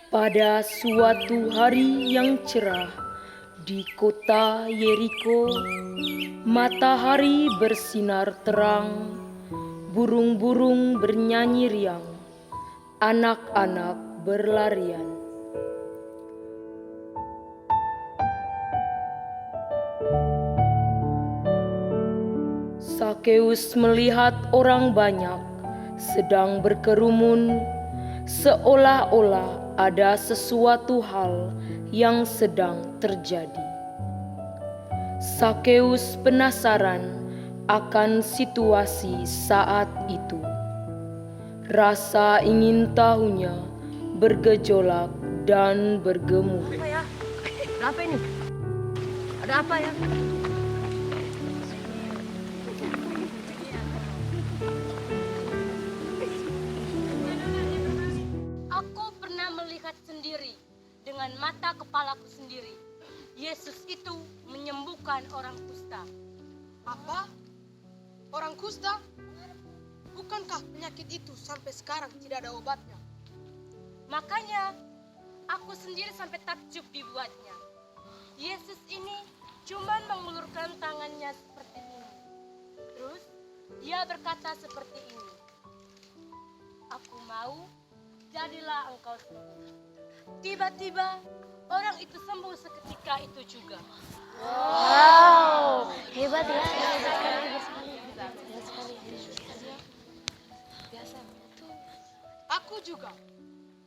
Pada suatu hari yang cerah di kota Yeriko, matahari bersinar terang, burung-burung bernyanyi riang, anak-anak berlarian. Sakeus melihat orang banyak sedang berkerumun, seolah-olah ada sesuatu hal yang sedang terjadi. Sakeus penasaran akan situasi saat itu. Rasa ingin tahunya bergejolak dan bergema. Apa ya? Ada apa ini? Ada apa ya? Aku pernah melihat sendiri dengan mata kepalaku sendiri. Yesus itu menyembuhkan orang kusta. Apa? Orang kusta? Bukankah penyakit itu sampai sekarang tidak ada obatnya? Makanya aku sendiri sampai takjub dibuatnya. Yesus ini cuma mengulurkan tangannya seperti ini. Terus dia berkata seperti ini. Aku mau, jadilah engkau sembuh. Tiba-tiba orang itu sembuh seketika itu juga. Wow, hebat ya. Aku juga.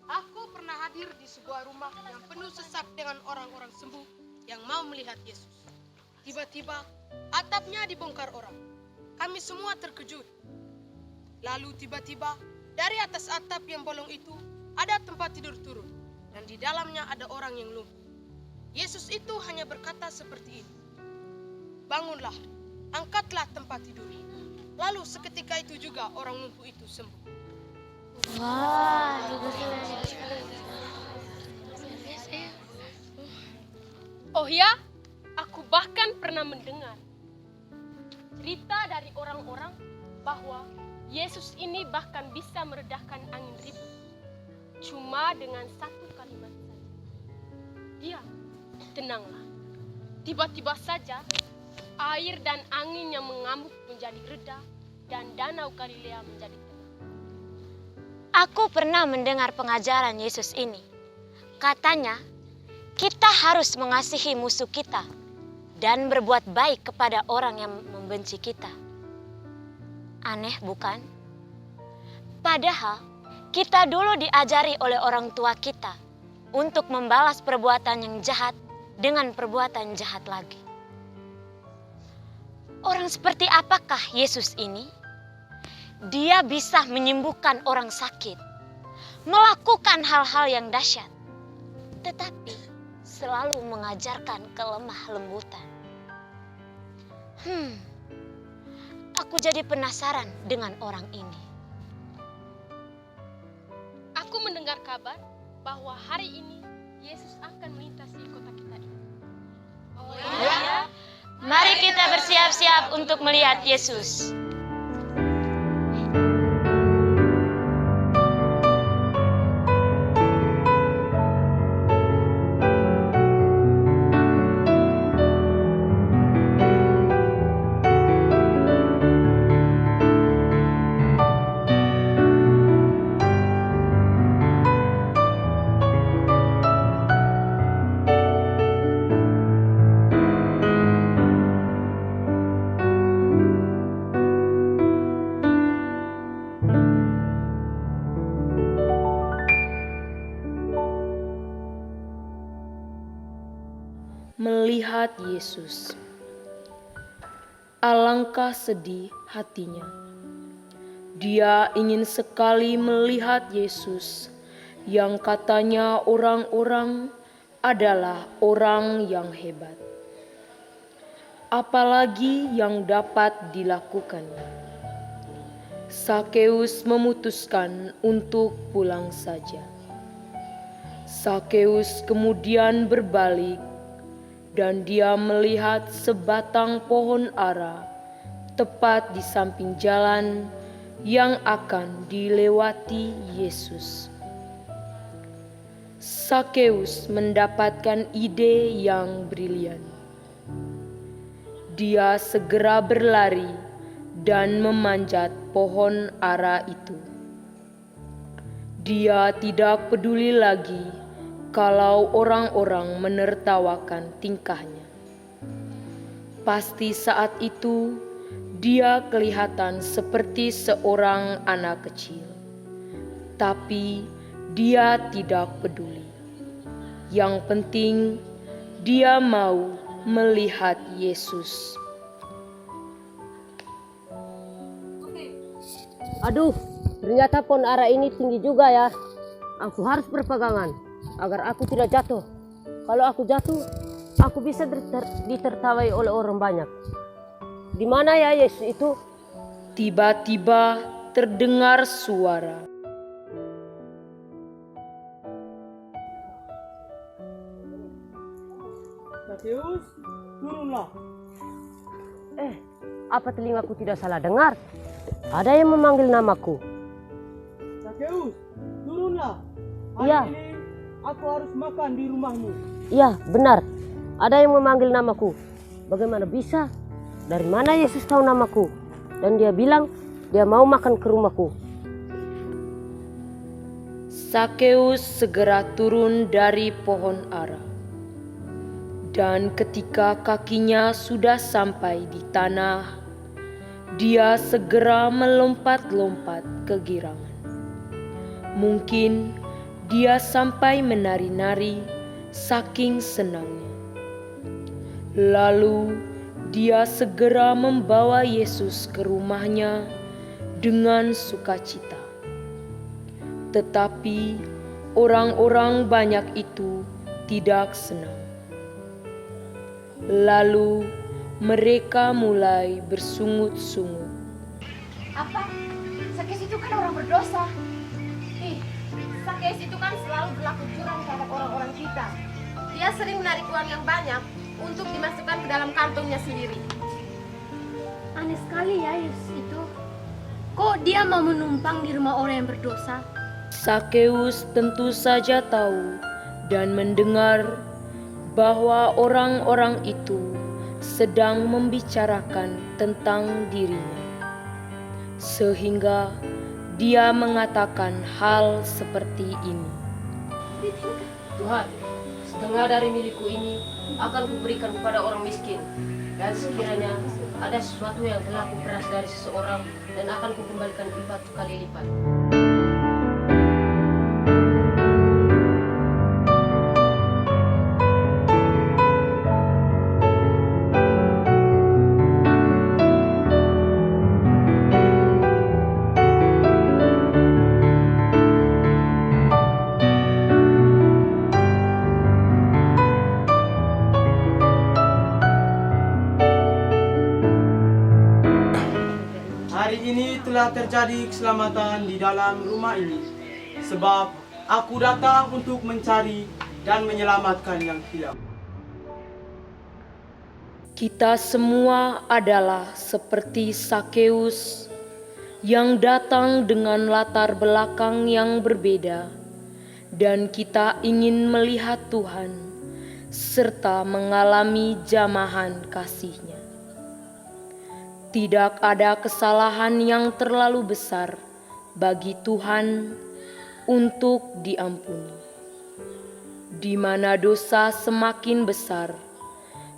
Aku pernah hadir di sebuah rumah yang penuh sesak dengan orang-orang sembuh yang mau melihat Yesus. Tiba-tiba atapnya dibongkar orang. Kami semua terkejut. Lalu tiba-tiba dari atas atap yang bolong itu ada tempat tidur turun. Dan di dalamnya ada orang yang lumpuh. Yesus itu hanya berkata seperti ini. Bangunlah, angkatlah tempat tidur. Lalu seketika itu juga orang lumpuh itu sembuh. Wah, Oh ya, aku bahkan pernah mendengar cerita dari orang-orang bahwa Yesus ini bahkan bisa meredahkan angin ribut. Cuma dengan satu kalimat saja. Diam, tenanglah. Tiba-tiba saja air dan angin yang mengamuk menjadi reda dan danau Galilea menjadi tenang. aku pernah mendengar pengajaran Yesus ini. Katanya, kita harus mengasihi musuh kita dan berbuat baik kepada orang yang membenci kita. Aneh bukan? Padahal kita dulu diajari oleh orang tua kita untuk membalas perbuatan yang jahat dengan perbuatan jahat lagi. Orang seperti apakah Yesus ini? Dia bisa menyembuhkan orang sakit, melakukan hal-hal yang dahsyat, tetapi selalu mengajarkan kelemah lembutan. Aku jadi penasaran dengan orang ini. Aku mendengar kabar bahwa hari ini Yesus akan melintasi kota kita ini. Oh ya? Mari kita bersiap-siap untuk melihat Yesus. Melihat Yesus. Alangkah sedih hatinya. Dia ingin sekali melihat Yesus yang katanya orang-orang adalah orang yang hebat. Apalagi yang dapat dilakukannya. Sakeus memutuskan untuk pulang saja. Sakeus kemudian berbalik dan dia melihat sebatang pohon ara tepat di samping jalan yang akan dilewati Yesus. Sakeus mendapatkan ide yang brilian. Dia segera berlari dan memanjat pohon ara itu. Dia tidak peduli lagi kalau orang-orang menertawakan tingkahnya. Pasti saat itu dia kelihatan seperti seorang anak kecil. Tapi dia tidak peduli. Yang penting dia mau melihat Yesus. Aduh, ternyata pohon ara ini tinggi juga ya. Aku harus berpegangan agar aku tidak jatuh. Kalau aku jatuh, aku bisa ditertawai oleh orang banyak. Di mana ya Yesus itu? Tiba-tiba terdengar suara. Sakeus, turunlah. Apa telingaku tidak salah dengar? Ada yang memanggil namaku. Sakeus, turunlah. Hari Iya. ini aku harus makan di rumahmu. Iya, benar. Ada yang memanggil namaku. Bagaimana bisa? Dari mana Yesus tahu namaku? Dan dia bilang dia mau makan ke rumahku. Sakeus segera turun dari pohon ara. Dan ketika kakinya sudah sampai di tanah, dia segera melompat-lompat kegirangan. Mungkin dia sampai menari-nari saking senangnya. Lalu dia segera membawa Yesus ke rumahnya dengan sukacita. Tetapi orang-orang banyak itu tidak senang. Lalu mereka mulai bersungut-sungut. Apa? Sakeus itu kan orang berdosa. Sakeus itu kan selalu berlaku curang terhadap orang-orang kita. Dia sering menarik uang yang banyak untuk dimasukkan ke dalam kantongnya sendiri. Aneh sekali ya Yesus itu. Kok dia mau menumpang di rumah orang yang berdosa? Sakeus tentu saja tahu dan mendengar bahwa orang-orang itu sedang membicarakan tentang dirinya. Sehingga dia mengatakan hal seperti ini. Tuhan, setengah dari milikku ini akan kuberikan kepada orang miskin. Dan sekiranya ada sesuatu yang telah kuperas dari seseorang, dan akan kukembalikan 4 kali lipat. Hari ini telah terjadi keselamatan di dalam rumah ini. Sebab aku datang untuk mencari dan menyelamatkan yang hilang. Kita semua adalah seperti Sakeus yang datang dengan latar belakang yang berbeda, dan kita ingin melihat Tuhan serta mengalami jamahan kasih-Nya. Tidak ada kesalahan yang terlalu besar bagi Tuhan untuk diampuni. Di mana dosa semakin besar,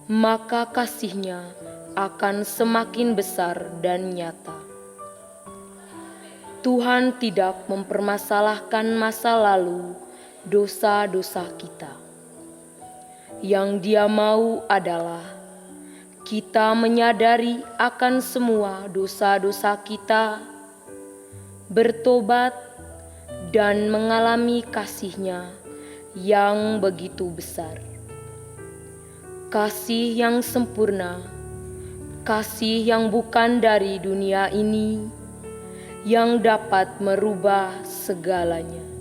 maka kasih-Nya akan semakin besar dan nyata. Tuhan tidak mempermasalahkan masa lalu dosa-dosa kita. Yang Dia mau adalah kita menyadari akan semua dosa-dosa kita, bertobat, dan mengalami kasih-Nya yang begitu besar. Kasih yang sempurna, kasih yang bukan dari dunia ini, yang dapat merubah segalanya.